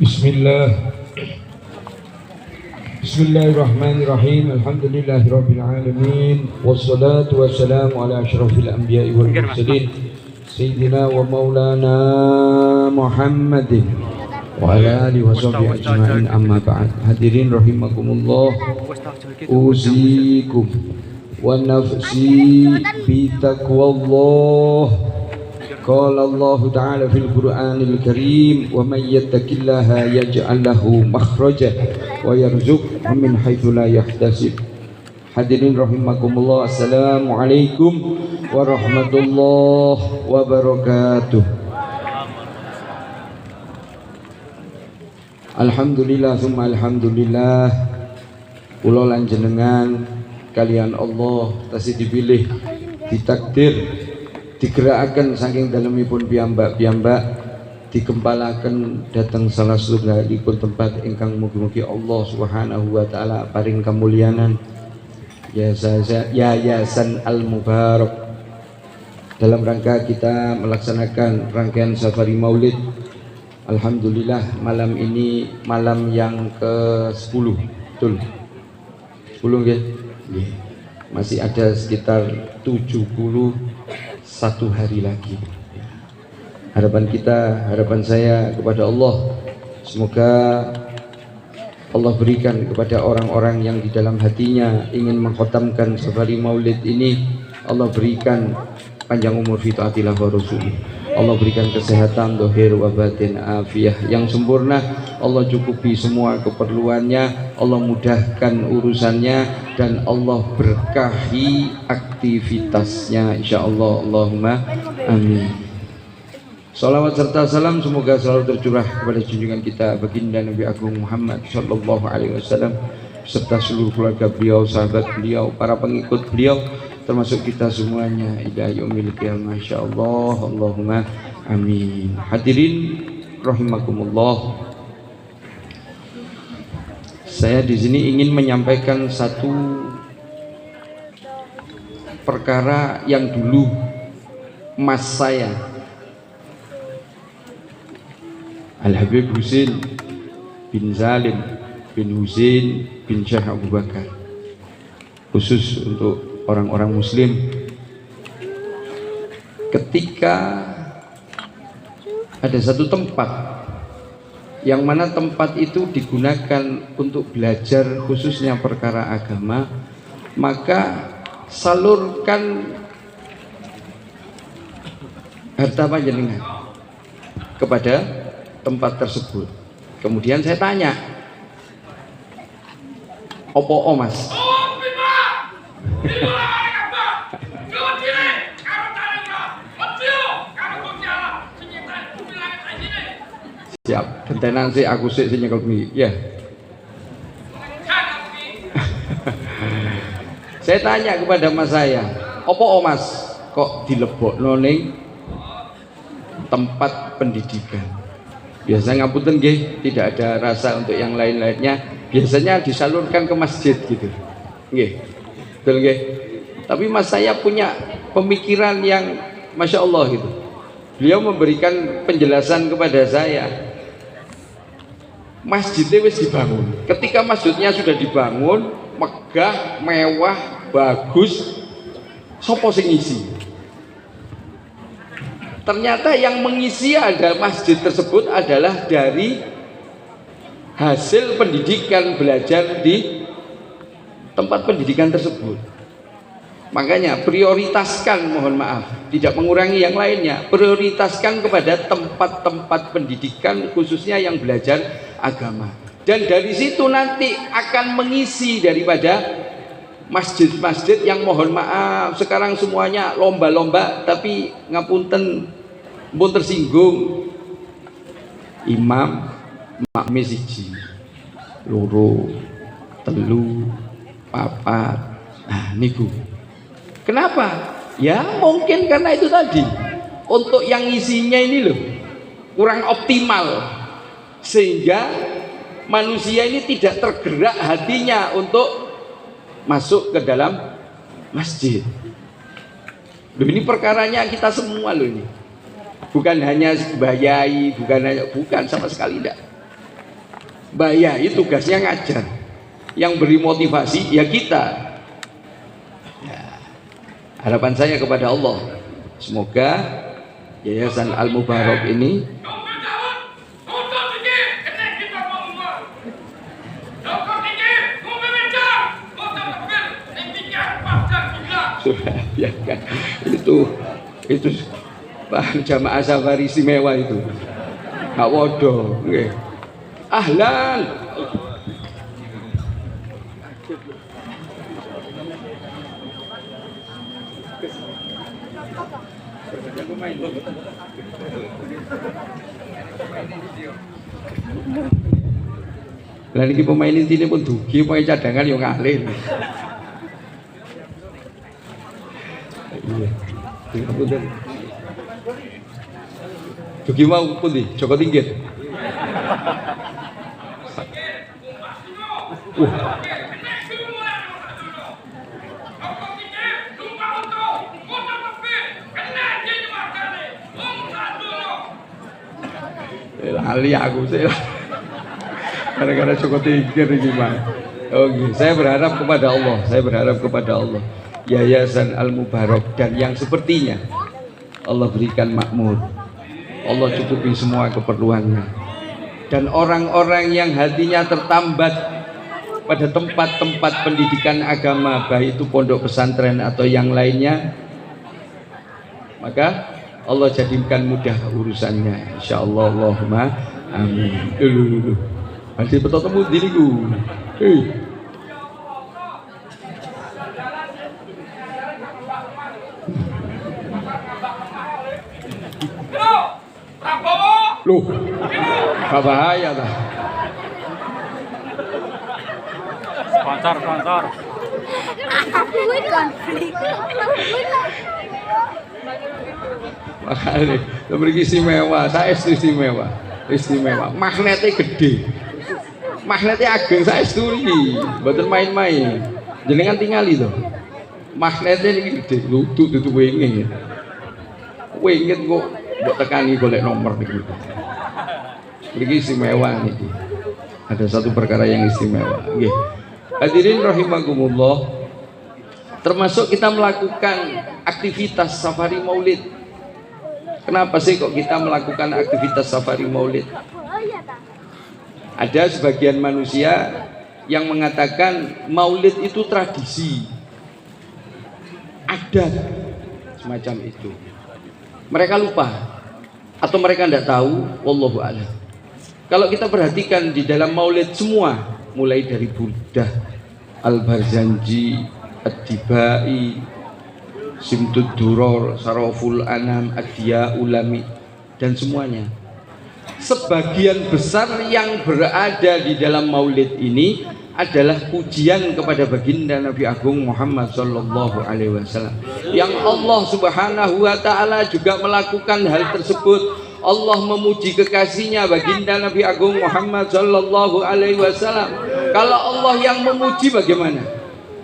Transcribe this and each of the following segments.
Bismillahirrahmanirrahim. Alhamdulillahirabbil alamin. Wassalatu wassalamu ala asyrafil anbiya'i wal mursalin sayyidina wa maulana Muhammadin wa ala alihi washabihi ajma'in, amma ba'd. Hadirin rahimakumullah, uzikum wa nafsi bi taqwallah. Qala Allah Ta'ala fil Qur'anil Karim, wa may yattaqillaha yaj'al lahu makhraja wa yarzuqhu min haitsu la yahtasib. Hadirin rahimakumullah, assalamualaikum warahmatullahi wabarakatuh. Alhamdulillah summa alhamdulillah, kula lan jenengan kalian Allah tasih dipilih, ditakdir, digerakkan saking dalemipun piyambak-piyambak, dikempalaken dhateng salah satunggalipun tempat ingkang mugi-mugi Allah Subhanahu wa taala paring kamulyanan Yayasan Al-Mubarak dalam rangka kita melaksanakan rangkaian safari Maulid. Alhamdulillah, malam ini malam yang ke-10, betul? 10 nggih? Nggih. Masih ada sekitar 71 hari lagi. Harapan saya kepada Allah, semoga Allah berikan kepada orang-orang yang di dalam hatinya ingin mengkhatamkan safari Maulid ini, Allah berikan panjang umur fi taatillah wa rasulih. Allah berikan kesehatan zahir wa batin, afiah yang sempurna. Allah cukupi semua keperluannya, Allah mudahkan urusannya, dan Allah berkahi aktivitasnya insyaallah. Allahumma amin. Salawat serta salam semoga selalu tercurah kepada junjungan kita baginda Nabi Agung Muhammad sallallahu alaihi wasallam serta seluruh keluarga beliau, sahabat beliau, para pengikut beliau, termasuk kita semuanya ila yaumil qiyamah insyaallah. Allahumma amin. Hadirin rahimakumullah, saya di sini ingin menyampaikan satu perkara yang dulu mas saya Al-Habib Husain bin Zalim bin Husain bin Syekh Abu Bakar, khusus untuk orang-orang muslim, ketika ada satu tempat yang mana tempat itu digunakan untuk belajar khususnya perkara agama, maka salurkan harta panjenengan kepada tempat tersebut. Kemudian saya tanya, opo mas? Siap, gentenan sih aku sih nyekel kuwi. Ya. Saya tanya kepada mas saya, opo mas kok dilebokno ning tempat pendidikan? Biasanya ngapunten nggih, tidak ada rasa untuk yang lain-lainnya. Biasanya disalurkan ke masjid gitu. Nggih. Betul nggih? Tapi mas saya punya pemikiran yang Masya Allah gitu. Beliau memberikan penjelasan kepada saya. Masjidnya wis dibangun. Ketika masjidnya sudah dibangun, megah, mewah, bagus, sopo sing ngisi? Ternyata yang mengisi ada masjid tersebut adalah dari hasil pendidikan belajar di tempat pendidikan tersebut. Makanya prioritaskan, mohon maaf, tidak mengurangi yang lainnya, prioritaskan kepada tempat-tempat pendidikan khususnya yang belajar agama. Dan dari situ nanti akan mengisi daripada masjid-masjid yang mohon maaf sekarang semuanya lomba-lomba, tapi ngapunten pun tersinggung, imam makme siji loro telu papat. Nah niku kenapa? Ya mungkin karena itu tadi, untuk yang isinya ini loh kurang optimal, sehingga manusia ini tidak tergerak hatinya untuk masuk ke dalam masjid. Loh, ini perkaranya kita semua loh ini. Bukan hanya bayai, bukan sama sekali tidak. Bayai tugasnya ngajar. Yang beri motivasi ya kita. Ya. Harapan saya kepada Allah, semoga Yayasan Al Mubarak ini sudah biarkan itu bahan jamaah safari istimewa itu gak wodo nggih. Ahlan lah niki pemain intine pun dugi, pemain cadangan yo ngalih. Iya. Ngapunten. Dugi mau pundi? Joko Tingkit. Lali aku sih. Gara-gara Joko Tingkit gimana? Oke, saya berharap kepada Allah. Yayasan Al Mubarak dan yang sepertinya Allah berikan makmur, Allah cukupi semua keperluannya, dan orang-orang yang hatinya tertambat pada tempat-tempat pendidikan agama, baik itu pondok pesantren atau yang lainnya, maka Allah jadikan mudah urusannya, insyaallah. Allahumma amin. Dulu nanti bertemu diriku. Loh, gak bahaya dah. Sponsor. Makanya, memiliki istimewa, saya istimewa. Magnetnya gede, magnetnya ageng, saya studi, betul main-main. Jenengan tinggal itu, magnetnya ini gede, lutut itu wingin kok. Buat tekani golek nomor gitu. Ini istimewa nih. Ada satu perkara yang istimewa. Nggih. Hadirin rahimakumullah. Termasuk kita melakukan aktivitas safari Maulid. Kenapa sih kok kita melakukan aktivitas safari Maulid? Ada sebagian manusia yang mengatakan Maulid itu tradisi, adat, semacam itu. Mereka lupa atau mereka tidak tahu, wallahu a'lam. Kalau kita perhatikan di dalam Maulid semua, mulai dari Burdah, Al-Barzanji, Ad-Dibai, Simtud Duror, Saraful Anam, Ad-Diya Ulami, dan semuanya, sebagian besar yang berada di dalam Maulid ini adalah pujian kepada baginda Nabi Agung Muhammad sallallahu alaihi wasallam. Yang Allah Subhanahu wa taala juga melakukan hal tersebut. Allah memuji kekasihnya baginda Nabi Agung Muhammad sallallahu alaihi wasallam. Kalau Allah yang memuji bagaimana?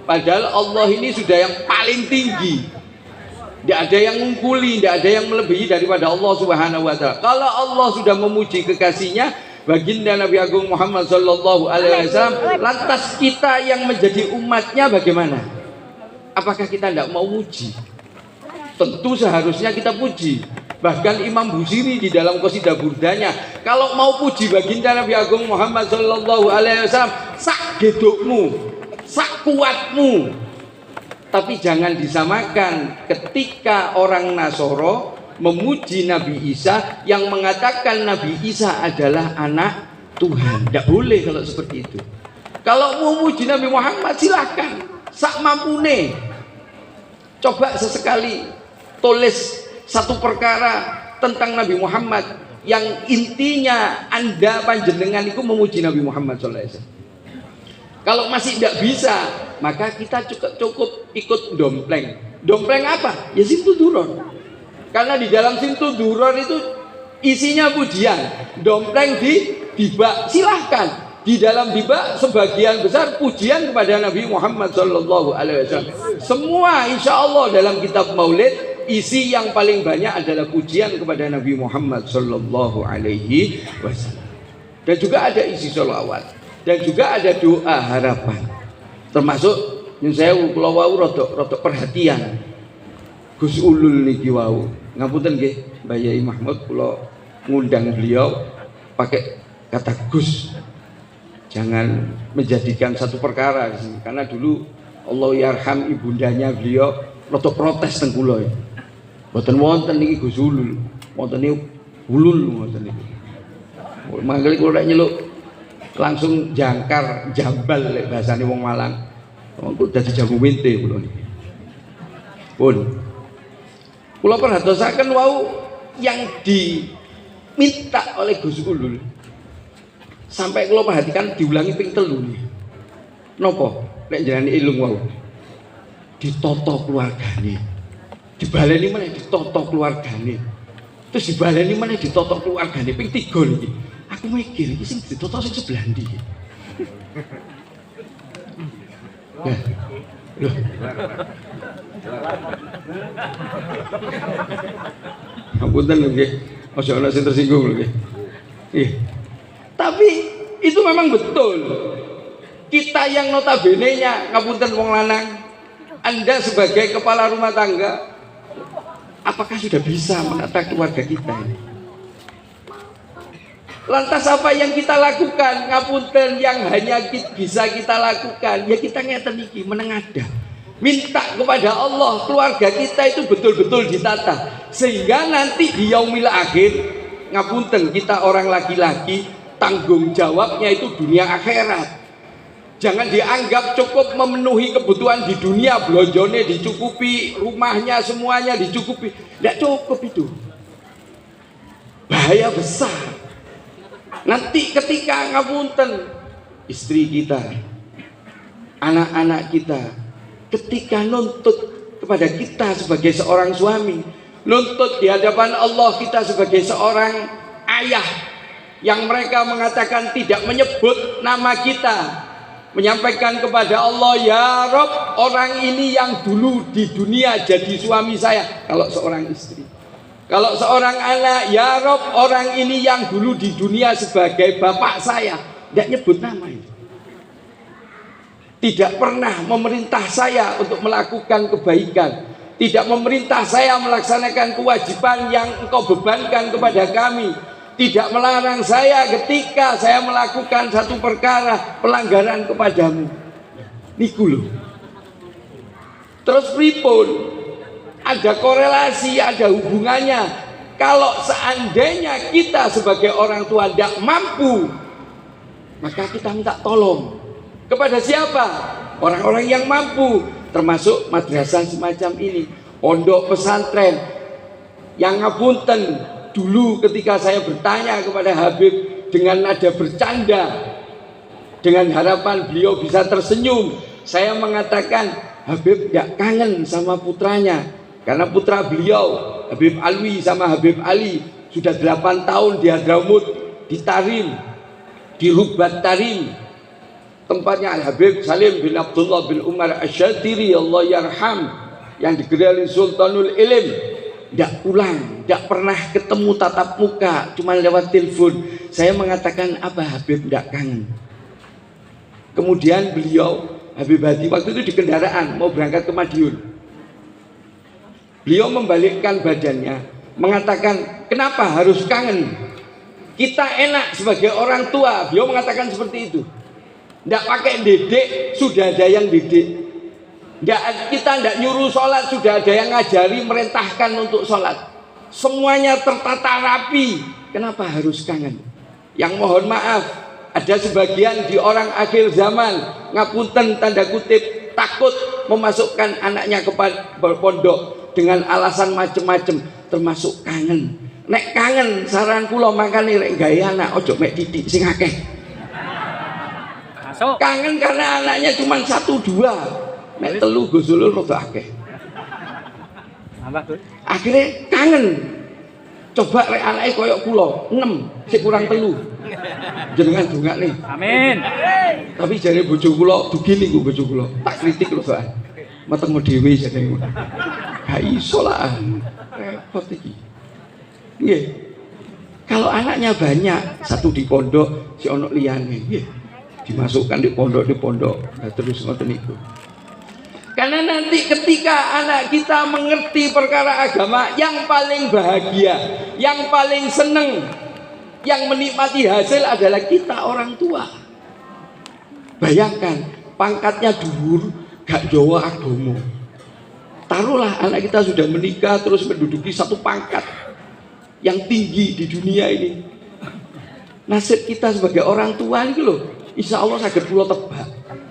Padahal Allah ini sudah yang paling tinggi. Tidak ada yang mengungkuli, tidak ada yang melebihi daripada Allah Subhanahu wa taala. Kalau Allah sudah memuji kekasihnya baginda Nabi Agung Muhammad sallallahu alaihi wasallam, lantas kita yang menjadi umatnya bagaimana? Apakah kita tidak mau muji? Tentu seharusnya kita puji. Bahkan Imam Busiri di dalam qasidah burdanya, kalau mau puji baginda Nabi Agung Muhammad sallallahu alaihi wasallam, sak gedukmu, sak kuatmu. Tapi jangan disamakan ketika orang Nasoro memuji Nabi Isa yang mengatakan Nabi Isa adalah anak Tuhan. Tidak boleh kalau seperti itu. Kalau memuji Nabi Muhammad silahkan, sak mampune. Coba sesekali tulis satu perkara tentang Nabi Muhammad yang intinya Anda panjenengan itu memuji Nabi Muhammad SAW. Kalau masih tidak bisa, maka kita cukup ikut dompleng. Dompleng apa? Ya Simtud Duror. Karena di dalam Simtud Duror itu isinya pujian. Dompleng di dibak, silahkan. Di dalam dibak sebagian besar pujian kepada Nabi Muhammad sallallahu alaihi wasallam. Semua insya Allah dalam kitab Maulid isi yang paling banyak adalah pujian kepada Nabi Muhammad sallallahu alaihi wasallam. Dan juga ada isi sholawat, dan juga ada doa harapan. Termasuk yang saya kula wau rada perhatian. Gus Ulul niki wau. Ngapunten nggih, Mbah Yai Mahmud, kula ngundang beliau pakai kata Gus. Jangan menjadikan satu perkara karena dulu Allah yarham ibundanya beliau rada protes teng kula. Mboten wonten niki Gus Ulul, wonten niku ulul wonten niki. Mangkel kula nek nyeluk langsung jangkar jambal lek bahasane wong Malang. Kok dadi jago winte kula niki. Pun. Kula perhatosaken wau yang diminta oleh Gus Ulul. Sampai kula perhatikan diulangi ping 3 nih. Napa? Nek jenenge ilung wau. Ditoto keluargane. Dibaleni meneh ditoto keluargane. Terus dibaleni meneh ditoto keluargane ping 3 niki. Aku mikir iki sing ditoto sing sebelah ndi. Nah. Loh. Apunten nggih. Aja ana sing tersinggung nggih. Nggih. Tapi itu memang betul. Kita yang notabene-nya ngapunten wong lanang, Anda sebagai kepala rumah tangga, apakah sudah bisa menata keluarga kita ini? Lantas apa yang kita lakukan? Ngapunten, yang hanya bisa kita lakukan ya kita ngeten iki menengadah. Minta kepada Allah keluarga kita itu betul-betul ditata sehingga nanti di yaumil akhir, ngapunten, kita orang laki-laki tanggung jawabnya itu dunia akhirat. Jangan dianggap cukup memenuhi kebutuhan di dunia, blonjone dicukupi, rumahnya semuanya dicukupi. Tidak cukup itu. Bahaya besar. Nanti ketika ngapunten istri kita, anak-anak kita, ketika nuntut kepada kita sebagai seorang suami, nuntut di hadapan Allah kita sebagai seorang ayah, yang mereka mengatakan tidak menyebut nama kita, menyampaikan kepada Allah, ya Rob, orang ini yang dulu di dunia jadi suami saya. Kalau seorang istri, kalau seorang anak, ya Rob, orang ini yang dulu di dunia sebagai bapak saya. Tidak nyebut nama itu. Tidak pernah memerintah saya untuk melakukan kebaikan. Tidak memerintah saya melaksanakan kewajiban yang engkau bebankan kepada kami. Tidak melarang saya ketika saya melakukan satu perkara pelanggaran kepadamu. Niku lho. Terus pripun? Ada korelasi, ada hubungannya. Kalau seandainya kita sebagai orang tua tidak mampu, maka kita minta tolong. Kepada siapa? Orang-orang yang mampu, termasuk madrasah semacam ini, pondok pesantren. Yang ngapunten, dulu ketika saya bertanya kepada Habib dengan nada bercanda, dengan harapan beliau bisa tersenyum, saya mengatakan, Habib gak kangen sama putranya. Karena putra beliau, Habib Alwi sama Habib Ali, sudah 8 tahun di Hadramut, di Tarim, di Rubat Tarim. Tempatnya Al-Habib Salim bin Abdullah bin Umar Asyatiri, Allah yarham, yang digelar Sultanul Ilim. Tidak pulang, tidak pernah ketemu tatap muka, cuma lewat telepon. Saya mengatakan, apa Habib tidak kangen? Kemudian beliau, Habib Hadi, waktu itu di kendaraan mau berangkat ke Madiun. Beliau membalikkan badannya, mengatakan, kenapa harus kangen? Kita enak sebagai orang tua. Beliau mengatakan seperti itu. Tidak pakai didik, sudah ada yang didik. Kita tidak nyuruh sholat, sudah ada yang ngajari, merintahkan untuk sholat. Semuanya tertata rapi. Kenapa harus kangen? Yang mohon maaf, ada sebagian di orang akhir zaman, ngapunten tanda kutip, takut memasukkan anaknya ke pondok dengan alasan macem-macem, termasuk kangen. Nek kangen, saran kula makane rek gawe anak ojo mek titik sing akeh. Kangen karena anaknya cuma 1-2, nek 3 Gus Ulul rada akeh. Akhirnya kangen. Coba rek anake koyok kula 6, sik kurang 3. Jenengan dongakne. Amin. Tapi jare bojo kula dugi niku bojo kula. Tak kritik lho, Pak. Metengmu dhewe jane. Gak iso lah, repot iki. Nggih. Kalau anaknya banyak, satu di pondok, si ono liyane, nggih. Dimasukkan di pondok. Nah, terus ngoten niku. Karena nanti ketika anak kita mengerti perkara agama, yang paling bahagia, yang paling seneng, yang menikmati hasil adalah kita orang tua. Bayangkan, pangkatnya dhuwur, gak Jawa agama. Taruhlah anak kita sudah menikah terus menduduki satu pangkat yang tinggi di dunia ini. Nasib kita sebagai orang tua ini loh, insya Allah saged kula tebak,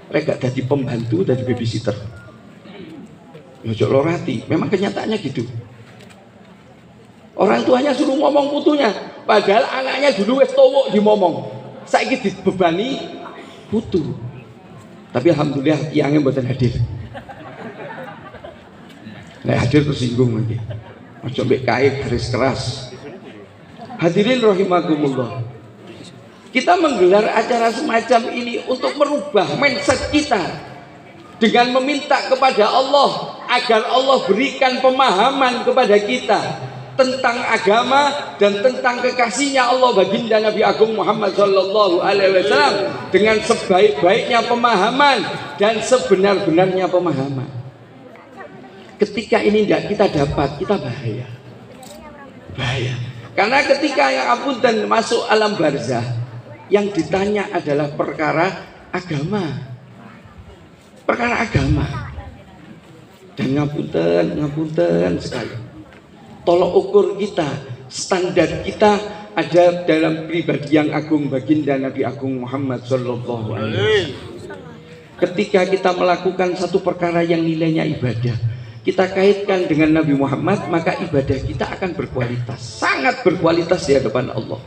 mereka jadi pembantu, jadi babysitter. Ojo lorati, memang kenyataannya gitu. Orang tuanya suruh ngomong putunya, padahal anaknya dulu wis tuwuk dimomong. Saiki dibebani putu. Tapi alhamdulillah tiyangnya mboten hadir. Nek hadir tersinggung nanti. Ojo mbek kae garis keras. Hadirin rahimakumullah. Kita menggelar acara semacam ini untuk merubah mindset kita dengan meminta kepada Allah agar Allah berikan pemahaman kepada kita tentang agama dan tentang kekasihnya Allah baginda Nabi Agung Muhammad Sallallahu Alaihi Wasallam dengan sebaik-baiknya pemahaman dan sebenar-benarnya pemahaman. Ketika ini tidak kita dapat, kita bahaya. Karena ketika yang apunten masuk alam barzah, yang ditanya adalah perkara agama. Dan ngapunten sekali. Tolok ukur kita, standar kita ada dalam pribadi yang agung baginda Nabi Agung Muhammad Sallallahu Alaihi Wasallam. Ketika kita melakukan satu perkara yang nilainya ibadah, kita kaitkan dengan Nabi Muhammad, maka ibadah kita akan berkualitas, sangat berkualitas di hadapan Allah.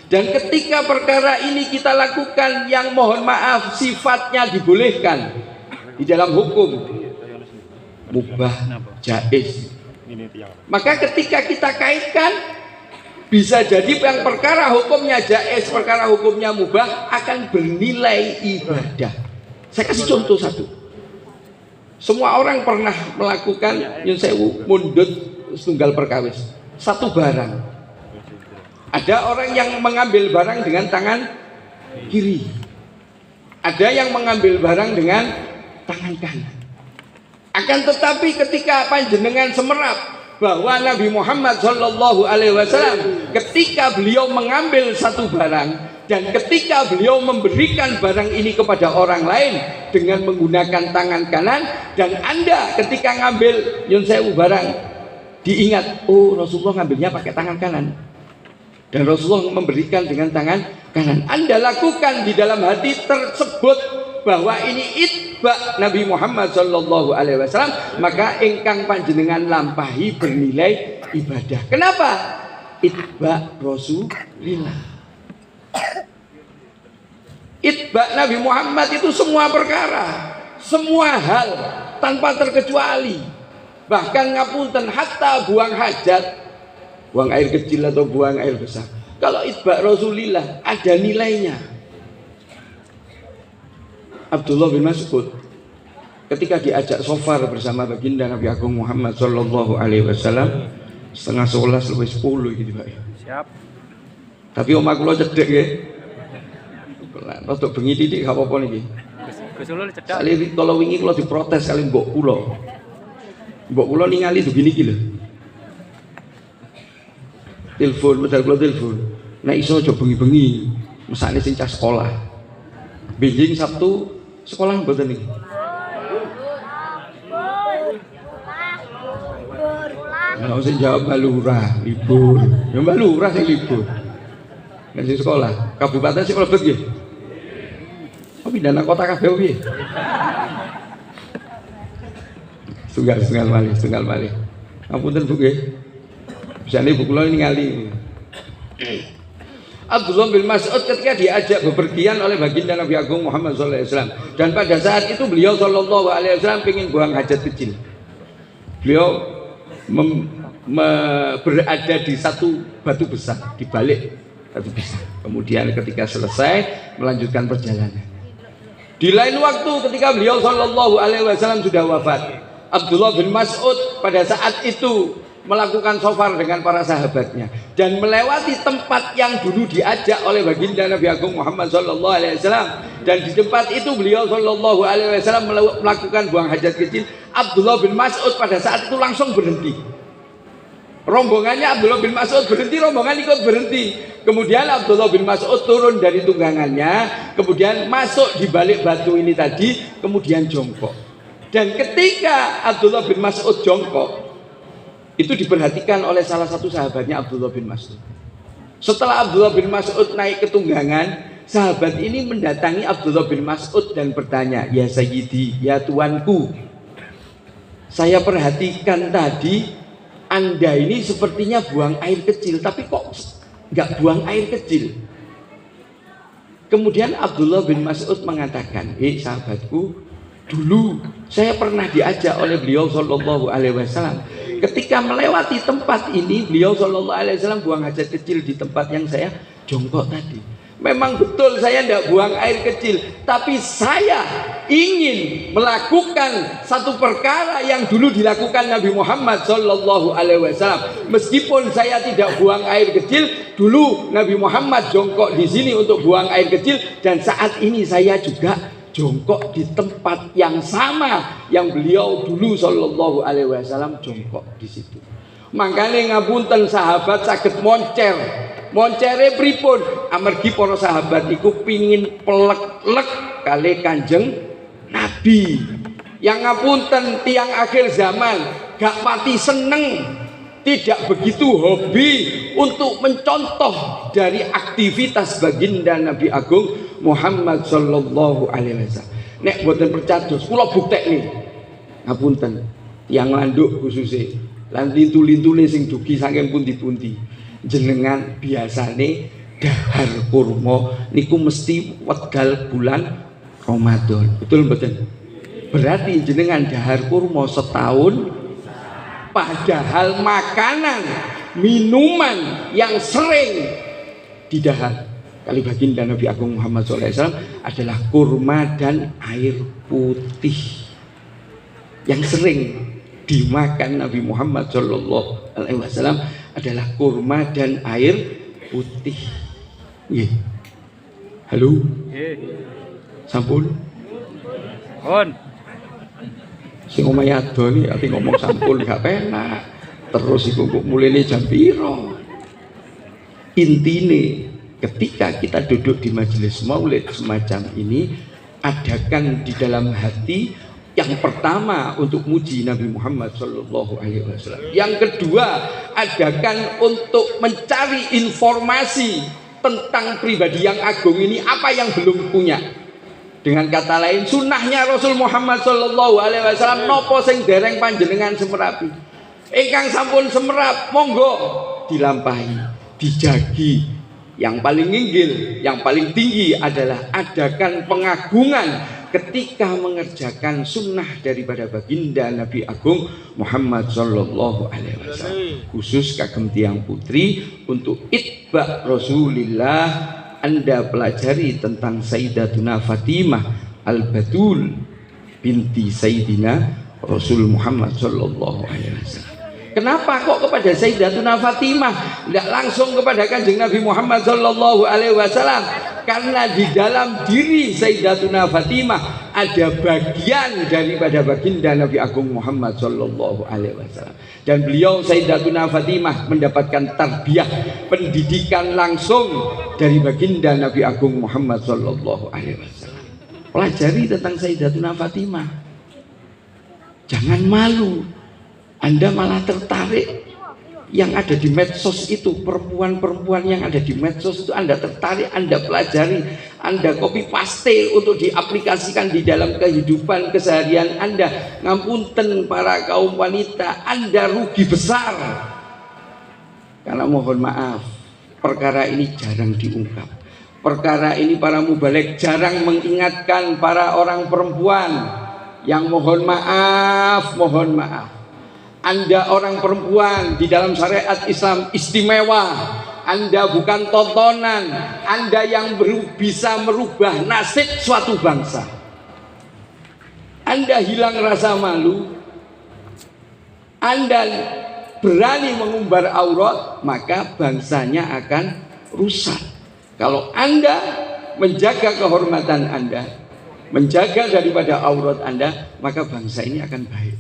Dan ketika perkara ini kita lakukan yang mohon maaf sifatnya dibolehkan di dalam hukum, mubah, jaiz, maka ketika kita kaitkan, bisa jadi yang perkara hukumnya jaiz, perkara hukumnya mubah akan bernilai ibadah. Saya kasih contoh satu. Semua orang pernah melakukan nyun sewu mundut setunggal perkawis, satu barang. Ada orang yang mengambil barang dengan tangan kiri, ada yang mengambil barang dengan tangan kanan. Akan tetapi ketika panjenengan semerap bahwa Nabi Muhammad Sallallahu Alaihi Wasallam ketika beliau mengambil satu barang dan ketika beliau memberikan barang ini kepada orang lain dengan menggunakan tangan kanan, dan Anda ketika ngambil nyun sewu barang diingat, oh Rasulullah ngambilnya pakai tangan kanan dan Rasulullah memberikan dengan tangan kanan, Anda lakukan di dalam hati tersebut bahwa ini itba Nabi Muhammad Sallallahu Alaihi Wasallam, maka ingkang panjenengan lampahi bernilai ibadah. Kenapa? Itba Rasulillah. Itba Nabi Muhammad itu semua perkara, semua hal tanpa terkecuali. Bahkan ngapunten hatta buang hajat, buang air kecil atau buang air besar, kalau itba Rasulillah ada nilainya. Abdullah bin Mas'ud ketika diajak safar bersama baginda Nabi Agung Muhammad Sallallahu Alaihi Wasallam 10:30 lebih 10 gitu Pak. Siap. Tapi omah kula cedhek nggih. Rodok bengi titik gak apa-apa niki. Gus Ulul cedhak. Kali kalau wingi kula diprotes kali mbok kula. Mbok kula ningali begini iki lho. Telepon, modal kula telepon. Nek iso aja bengi-bengi. Mesake sing cah sekolah. Benjing Sabtu sekolah mboten niki. Nah, usah jawab Mbak Lurah, libur. Ya Mbak Lurah sing libur. Nek sing sekolah, kabupaten sing mlebet nggih. Oh pindah nang kota kabeh piye? Tunggal malih. Apunten Bu nggih. Bisane Bu kula ningali. Abdullah bin Mas'ud ketika diajak bepergian oleh baginda Nabi Agung Muhammad SAW, dan pada saat itu beliau Sallallahu Alaihi Wasallam ingin buang hajat kecil. Beliau berada di satu batu besar, di balik batu besar. Kemudian ketika selesai melanjutkan perjalanan. Di lain waktu ketika beliau Sallallahu Alaihi Wasallam sudah wafat, Abdullah bin Mas'ud pada saat itu melakukan safar dengan para sahabatnya dan melewati tempat yang dulu diajak oleh baginda Nabi Agung Muhammad sallallahu alaihi wasallam, dan di tempat itu beliau sallallahu alaihi wasallam melakukan buang hajat kecil. Abdullah bin Mas'ud pada saat itu langsung berhenti. Rombongannya Abdullah bin Mas'ud berhenti, rombongan ikut berhenti. Kemudian Abdullah bin Mas'ud turun dari tunggangannya, kemudian masuk di balik batu ini tadi, kemudian jongkok. Dan ketika Abdullah bin Mas'ud jongkok, itu diperhatikan oleh salah satu sahabatnya Abdullah bin Mas'ud. Setelah Abdullah bin Mas'ud naik ke tunggangan, sahabat ini mendatangi Abdullah bin Mas'ud dan bertanya, "Ya Sayyidi, ya tuanku, saya perhatikan tadi Anda ini sepertinya buang air kecil, tapi kok nggak buang air kecil?" Kemudian Abdullah bin Mas'ud mengatakan, sahabatku, dulu saya pernah diajak oleh beliau sallallahu alaihi wasallam. Ketika melewati tempat ini, beliau sallallahu alaihi wasallam buang hajat kecil di tempat yang saya jongkok tadi. Memang betul saya tidak buang air kecil, tapi saya ingin melakukan satu perkara yang dulu dilakukan Nabi Muhammad sallallahu alaihi wasallam. Meskipun saya tidak buang air kecil, dulu Nabi Muhammad jongkok di sini untuk buang air kecil, dan saat ini saya juga jongkok di tempat yang sama yang beliau dulu sallallahu alaihi wasallam jongkok di situ. Makanya ngapunten sahabat saged moncer. Moncere pripun? Amargi para sahabat iku pingin pelek-lek kali Kanjeng Nabi. Yang ngapunten tiang akhir zaman gak pati seneng, tidak begitu hobi untuk mencontoh dari aktivitas baginda Nabi Agung Muhammad sallallahu alaihi wasallam. Nek boten percados, kula buktekne. Ngapunten, tiang landuk khususnya lan lintu-lintune sing dugi saking pundi-pundi. Jenengan biasane dahar kurma niku mesti wedal bulan Ramadan. Betul mboten? Berarti jenengan dahar kurma setahun, padahal makanan, minuman yang sering didahar kali baginda Nabi Agung Muhammad SAW adalah kurma dan air putih yang sering dimakan Nabi Muhammad Sallallahu Alaihi Wasallam adalah kurma dan air putih. Halo, sampun. Sing omahe adoni ati ngomong sampun gak penak. Terus iku kok mulene jam piro? Intine ketika kita duduk di majelis maulid semacam ini, adakan di dalam hati yang pertama untuk muji Nabi Muhammad Sallallahu Alaihi Wasallam. Yang kedua, adakan untuk mencari informasi tentang pribadi yang agung ini, apa yang belum punya. Dengan kata lain, sunnahnya Rasul Muhammad Sallallahu Alaihi Wasallam nopo sing dereng panjenengan semerapi. Ingkang sampun semerap, monggo dilampahi, dijagi. Yang paling inggil, yang paling tinggi adalah adakan pengagungan ketika mengerjakan sunnah daripada baginda Nabi Agung Muhammad Sallallahu Alaihi Wasallam. Khusus kagem tiang putri untuk itba Rasulillah, Anda pelajari tentang Sayyidatuna Fatimah Al-Batul binti Sayyidina Rasul Muhammad Sallallahu Alaihi Wasallam. Kenapa kok kepada Sayyidatuna Fatimah, tidak langsung kepada Kanjeng Nabi Muhammad Sallallahu Alaihi Wasallam? Karena di dalam diri Sayyidatuna Fatimah ada bagian daripada baginda Nabi Agung Muhammad Sallallahu Alaihi Wasallam, dan beliau Sayyidatuna Fatimah mendapatkan tarbiyah, pendidikan langsung dari baginda Nabi Agung Muhammad Sallallahu Alaihi Wasallam. Pelajari tentang Sayyidatuna Fatimah, jangan malu. Anda malah tertarik yang ada di medsos itu, perempuan-perempuan yang ada di medsos itu Anda tertarik, Anda pelajari, Anda copy paste untuk diaplikasikan di dalam kehidupan keseharian Anda. Ngapunten para kaum wanita, Anda rugi besar. Karena mohon maaf, perkara ini jarang diungkap. Perkara ini para mubalek jarang mengingatkan para orang perempuan yang mohon maaf, mohon maaf. Anda orang perempuan di dalam syariat Islam istimewa. Anda bukan tontonan. Anda yang bisa merubah nasib suatu bangsa. Anda hilang rasa malu, Anda berani mengumbar aurat, maka bangsanya akan rusak. Kalau Anda menjaga kehormatan Anda, menjaga daripada aurat Anda, maka bangsa ini akan baik.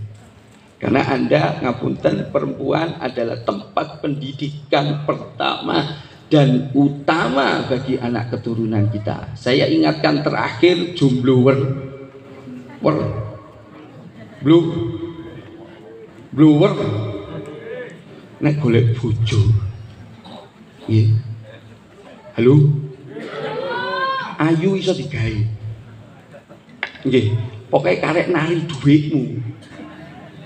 Karena Anda, ngapunten, perempuan adalah tempat pendidikan pertama dan utama bagi anak keturunan kita. Saya ingatkan terakhir, jomblower, blower, nek golek bojo. Nggih. Halo. Ayu iso digawe. Nggih, pokoke karek nari dhuwitmu.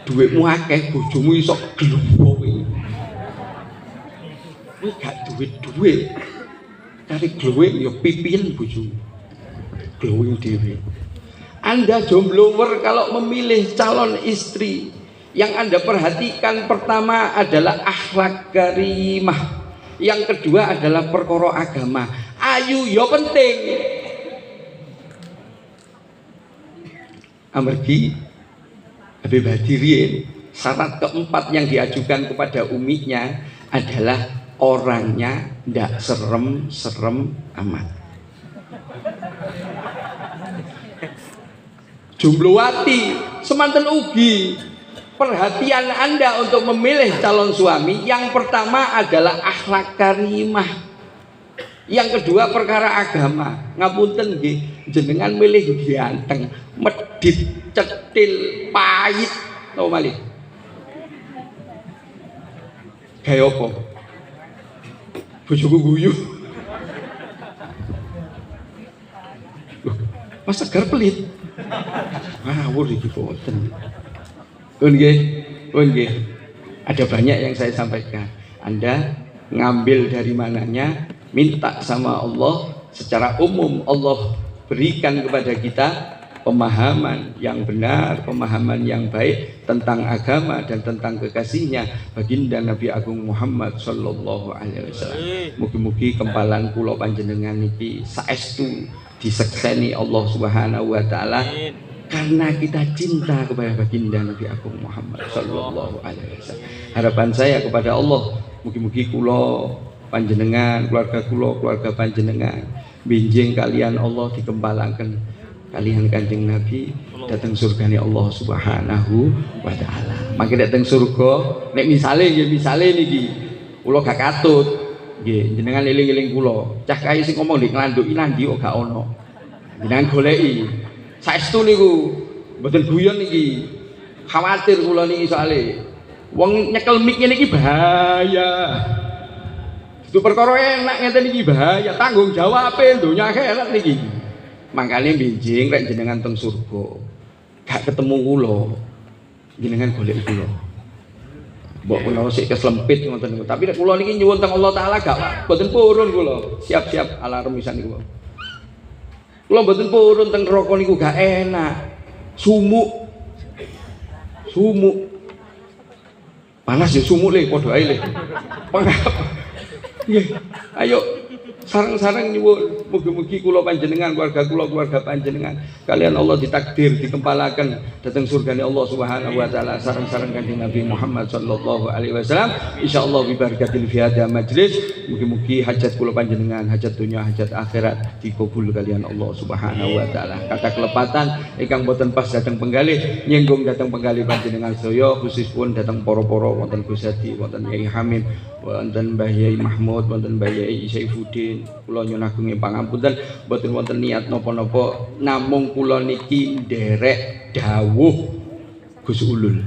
Dhuwitmu akeh, bojomu iso glombo kowe. Kowe gak duit. Cari glowing ya pipian bojomu. Glowing dhewe. Anda jomblower kalau memilih calon istri, yang Anda perhatikan pertama adalah akhlak karimah. Yang kedua adalah perkara agama. Ayu ya penting. Amargi Habib Hadirin, syarat keempat yang diajukan kepada uminya adalah orangnya ndak serem amat. Jumblowati semanten ugi. Perhatian Anda untuk memilih calon suami, yang pertama adalah akhlak karimah, yang kedua perkara agama. Ngapunten nggih, jenengan milih ganteng, medit, cetil, pahit, tau malih gaya apa? Bojoku guyu. Mas segar pelit. Ngawur iki boten. Nggih. Ada banyak yang saya sampaikan. Anda ngambil dari mananya, minta sama Allah secara umum. Allah berikan kepada kita pemahaman yang benar, pemahaman yang baik tentang agama dan tentang kekasihnya baginda Nabi Agung Muhammad sallallahu alaihi wasallam. Mugi-mugi kempalan kula panjenengan niki saestu disekseni Allah Subhanahu wa taala. Karena kita cinta kepada baginda Nabi Agung Muhammad sallallahu alaihi wasallam. Harapan saya kepada Allah, mugi-mugi kula panjenengan, keluarga kula, keluarga panjenengan benjing kalian Allah dikempalaken kalian Kanjeng Nabi datang surgane Allah Subhanahu wa taala. Mangke datang surga nek misale niki kula gak katut nggih, jenengan eling-eling kula. Cah kae sing ngomong nek nglandhuki nandi kok gak ono. Jenengan goleki. Saestu niku mboten guyon niki. Khawatir kula niki soalé wong nyekel mic ngene iki bahaya. Itu perkara enak ngeten iki bahaya, tanggung jawabe donya akhirat niki. Mangkane benjing rek jenengan teng surga. Gak ketemu kula. Jenengan golek kula. Mbok menawa sik keslempit ngoten niku. Tapi nek kula niki nyuwun teng Allah taala gak mboten purun kula. Siap-siap alarm wisan niku. Kula mboten purun teng neraka niku gak enak. Sumuk. Panas ya sumuk le padha ae le. Nggih. Ayo sareng-sareng nyuwun mugi-mugi kula panjenengan, keluarga kula, keluarga panjenengan kalian Allah ditakdir dikempalaken dhateng surgane Allah Subhanahu wa taala sareng-sareng Kanjeng Nabi Muhammad sallallahu alaihi wasallam. Insyaallah bi barakatil fi hadza majlis, mugi-mugi hajat kula panjenengan, hajat dunya, hajat akhirat dikabul kalian Allah Subhanahu wa taala. Kata kelepatan ingkang boten pas dhateng penggalih nyenggung dhateng penggalih panjenengan sedaya, khususipun dhateng para-para wonten Gus Hadi, wonten Kyai Hamid, wonten Mbah Yai Mahmud, wonten Mbah Yai Saifuddin. Kula nyuwun agung pangapunten boten wonten niat napa-napa, namung kula niki nderek dawuh Gus Ulul.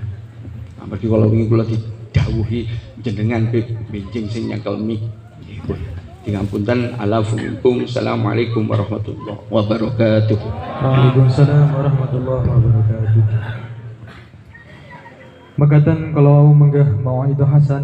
Amargi kala wingi kula didhawuhi jenengan benjing sing nyekel mik. Nggih. Dingapunten alafukum. Assalamualaikum warahmatullahi wabarakatuh. Waalaikumsalam warahmatullahi wabarakatuh. Makaten kalau menggah mau itu hasanah